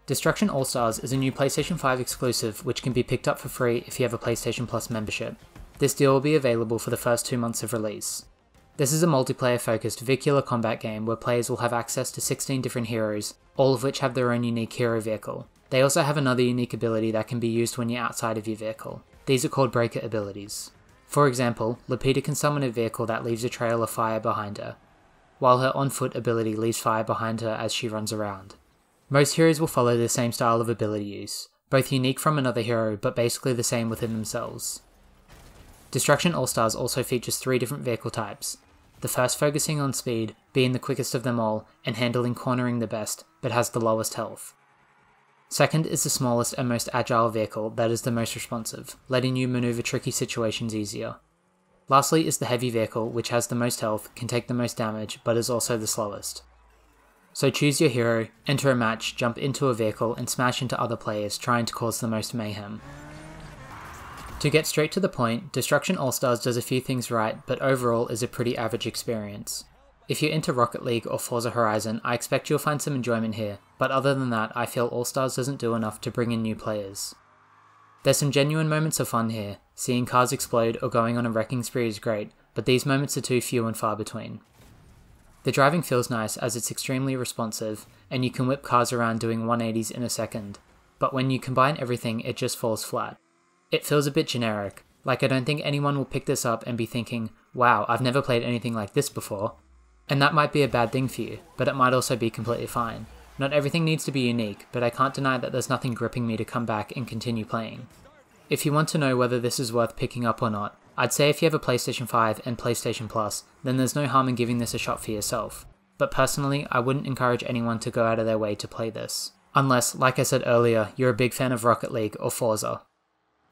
Destruction Allstars is a new PlayStation 5 exclusive which can be picked up for free if you have a PlayStation Plus membership. This deal will be available for the first 2 months of release. This is a multiplayer focused vehicular combat game where players will have access to 16 different heroes, all of which have their own unique hero vehicle. They also have another unique ability that can be used when you're outside of your vehicle. These are called breaker abilities. For example, Lupita can summon a vehicle that leaves a trail of fire behind her, while her on-foot ability leaves fire behind her as she runs around. Most heroes will follow the same style of ability use, both unique from another hero but basically the same within themselves. Destruction Allstars also features 3 different vehicle types, the first focusing on speed, being the quickest of them all and handling cornering the best, but has the lowest health. Second is the smallest and most agile vehicle that is the most responsive, letting you maneuver tricky situations easier. Lastly is the heavy vehicle, which has the most health, can take the most damage, but is also the slowest. So choose your hero, enter a match, jump into a vehicle and smash into other players trying to cause the most mayhem. To get straight to the point, Destruction Allstars does a few things right, but overall is a pretty average experience. If you're into Rocket League or Forza Horizon, I expect you'll find some enjoyment here, but other than that, I feel Allstars doesn't do enough to bring in new players. There's some genuine moments of fun here, seeing cars explode or going on a wrecking spree is great, but these moments are too few and far between. The driving feels nice as it's extremely responsive, and you can whip cars around doing 180s in a second, but when you combine everything it just falls flat. It feels a bit generic, like I don't think anyone will pick this up and be thinking, wow, I've never played anything like this before. And that might be a bad thing for you, but it might also be completely fine. Not everything needs to be unique, but I can't deny that there's nothing gripping me to come back and continue playing. If you want to know whether this is worth picking up or not, I'd say if you have a PlayStation 5 and PlayStation Plus, then there's no harm in giving this a shot for yourself. But personally, I wouldn't encourage anyone to go out of their way to play this. Unless, like I said earlier, you're a big fan of Rocket League or Forza.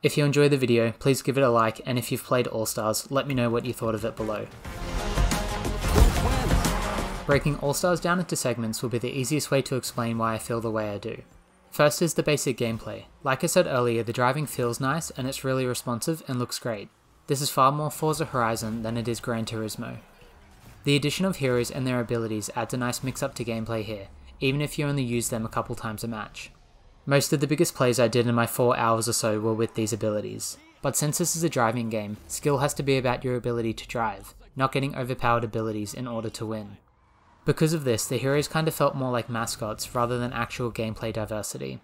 If you enjoyed the video, please give it a like, and if you've played Allstars, let me know what you thought of it below. Breaking Allstars down into segments will be the easiest way to explain why I feel the way I do. First is the basic gameplay. Like I said earlier, the driving feels nice and it's really responsive and looks great. This is far more Forza Horizon than it is Gran Turismo. The addition of heroes and their abilities adds a nice mix up to gameplay here, even if you only use them a couple times a match. Most of the biggest plays I did in my 4 hours or so were with these abilities, but since this is a driving game, skill has to be about your ability to drive, not getting overpowered abilities in order to win. Because of this, the heroes kind of felt more like mascots rather than actual gameplay diversity.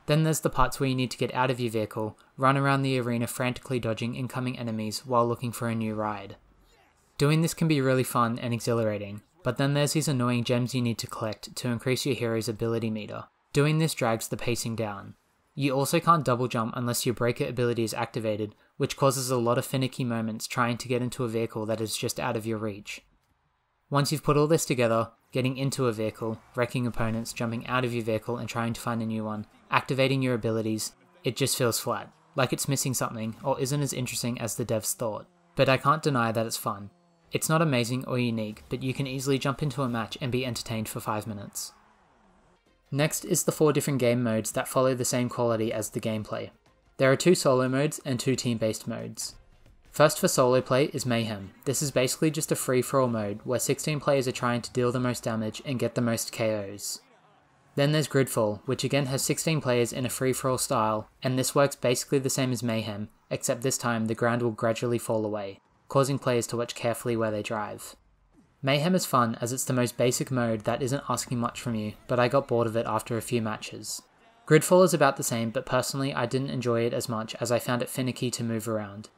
Then there's the parts where you need to get out of your vehicle, run around the arena frantically dodging incoming enemies while looking for a new ride. Doing this can be really fun and exhilarating, but then there's these annoying gems you need to collect to increase your hero's ability meter. Doing this drags the pacing down. You also can't double jump unless your breaker ability is activated, which causes a lot of finicky moments trying to get into a vehicle that is just out of your reach. Once you've put all this together, getting into a vehicle, wrecking opponents, jumping out of your vehicle and trying to find a new one, activating your abilities, it just feels flat, like it's missing something or isn't as interesting as the devs thought. But I can't deny that it's fun. It's not amazing or unique, but you can easily jump into a match and be entertained for 5 minutes. Next is the 4 different game modes that follow the same quality as the gameplay. There are 2 solo modes and 2 team-based modes. First for solo play is Mayhem. This is basically just a free-for-all mode where 16 players are trying to deal the most damage and get the most KOs. Then there's Gridfall, which again has 16 players in a free-for-all style, and this works basically the same as Mayhem, except this time the ground will gradually fall away, causing players to watch carefully where they drive. Mayhem is fun as it's the most basic mode that isn't asking much from you, but I got bored of it after a few matches. Gridfall is about the same, but personally I didn't enjoy it as much as I found it finicky to move around.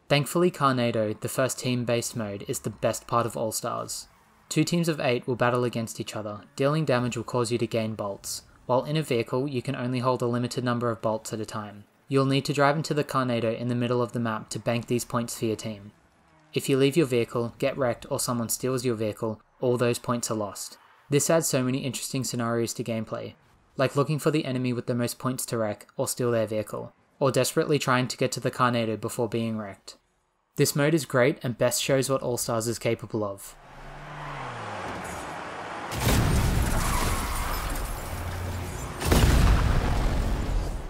Thankfully Carnado, the first team-based mode, is the best part of Allstars. 2 teams of 8 will battle against each other. Dealing damage will cause you to gain bolts. While in a vehicle, you can only hold a limited number of bolts at a time. You'll need to drive into the Carnado in the middle of the map to bank these points for your team. If you leave your vehicle, get wrecked, or someone steals your vehicle, all those points are lost. This adds so many interesting scenarios to gameplay, like looking for the enemy with the most points to wreck or steal their vehicle, or desperately trying to get to the Carnado before being wrecked. This mode is great and best shows what Allstars is capable of.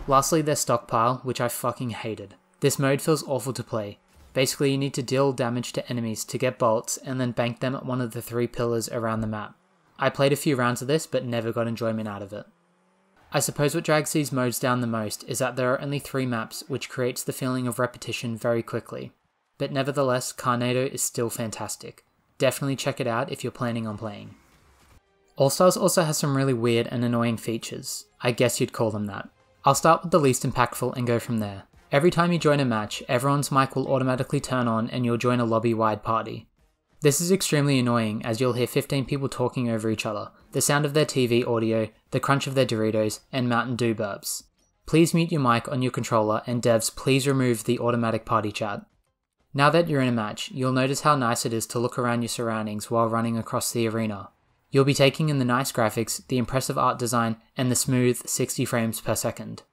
Lastly, there's Stockpile, which I fucking hated. This mode feels awful to play. Basically, you need to deal damage to enemies to get bolts and then bank them at one of the 3 pillars around the map. I played a few rounds of this but never got enjoyment out of it. I suppose what drags these modes down the most is that there are only 3 maps, which creates the feeling of repetition very quickly. But nevertheless, Carnado is still fantastic. Definitely check it out if you're planning on playing. Allstars also has some really weird and annoying features. I guess you'd call them that. I'll start with the least impactful and go from there. Every time you join a match, everyone's mic will automatically turn on and you'll join a lobby-wide party. This is extremely annoying as you'll hear 15 people talking over each other, the sound of their TV audio, the crunch of their Doritos, and Mountain Dew burps. Please mute your mic on your controller, and devs, please remove the automatic party chat. Now that you're in a match, you'll notice how nice it is to look around your surroundings while running across the arena. You'll be taking in the nice graphics, the impressive art design, and the smooth 60 frames per second.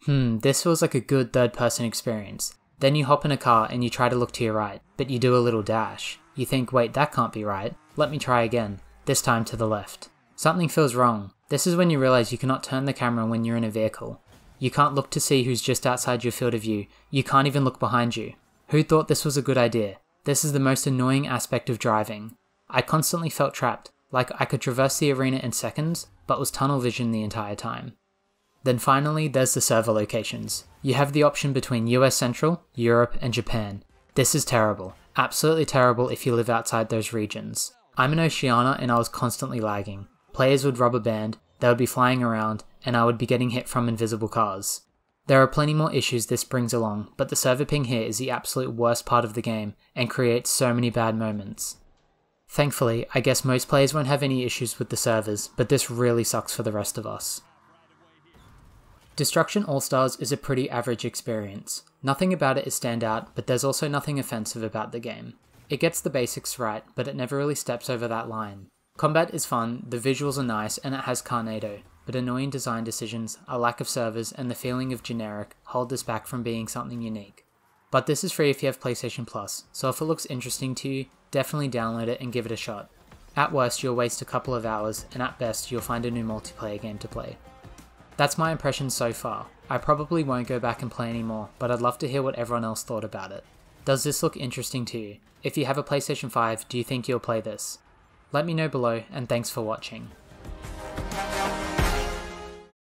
This feels like a good third-person experience. Then you hop in a car and you try to look to your right, but you do a little dash. You think, wait, that can't be right. Let me try again, this time to the left. Something feels wrong. This is when you realize you cannot turn the camera when you're in a vehicle. You can't look to see who's just outside your field of view. You can't even look behind you. Who thought this was a good idea? This is the most annoying aspect of driving. I constantly felt trapped, like I could traverse the arena in seconds, but was tunnel vision the entire time. Then finally, there's the server locations. You have the option between US Central, Europe, and Japan. This is terrible. Absolutely terrible if you live outside those regions. I'm in Oceania and I was constantly lagging. Players would rubber band, they would be flying around, and I would be getting hit from invisible cars. There are plenty more issues this brings along, but the server ping here is the absolute worst part of the game and creates so many bad moments. Thankfully, I guess most players won't have any issues with the servers, but this really sucks for the rest of us. Destruction Allstars is a pretty average experience. Nothing about it is standout, but there's also nothing offensive about the game. It gets the basics right, but it never really steps over that line. Combat is fun, the visuals are nice, and it has Carnado, but annoying design decisions, a lack of servers, and the feeling of generic hold this back from being something unique. But this is free if you have PlayStation Plus, so if it looks interesting to you, definitely download it and give it a shot. At worst, you'll waste a couple of hours, and at best, you'll find a new multiplayer game to play. That's my impression so far. I probably won't go back and play anymore, but I'd love to hear what everyone else thought about it. Does this look interesting to you? If you have a PlayStation 5, do you think you'll play this? Let me know below, and thanks for watching.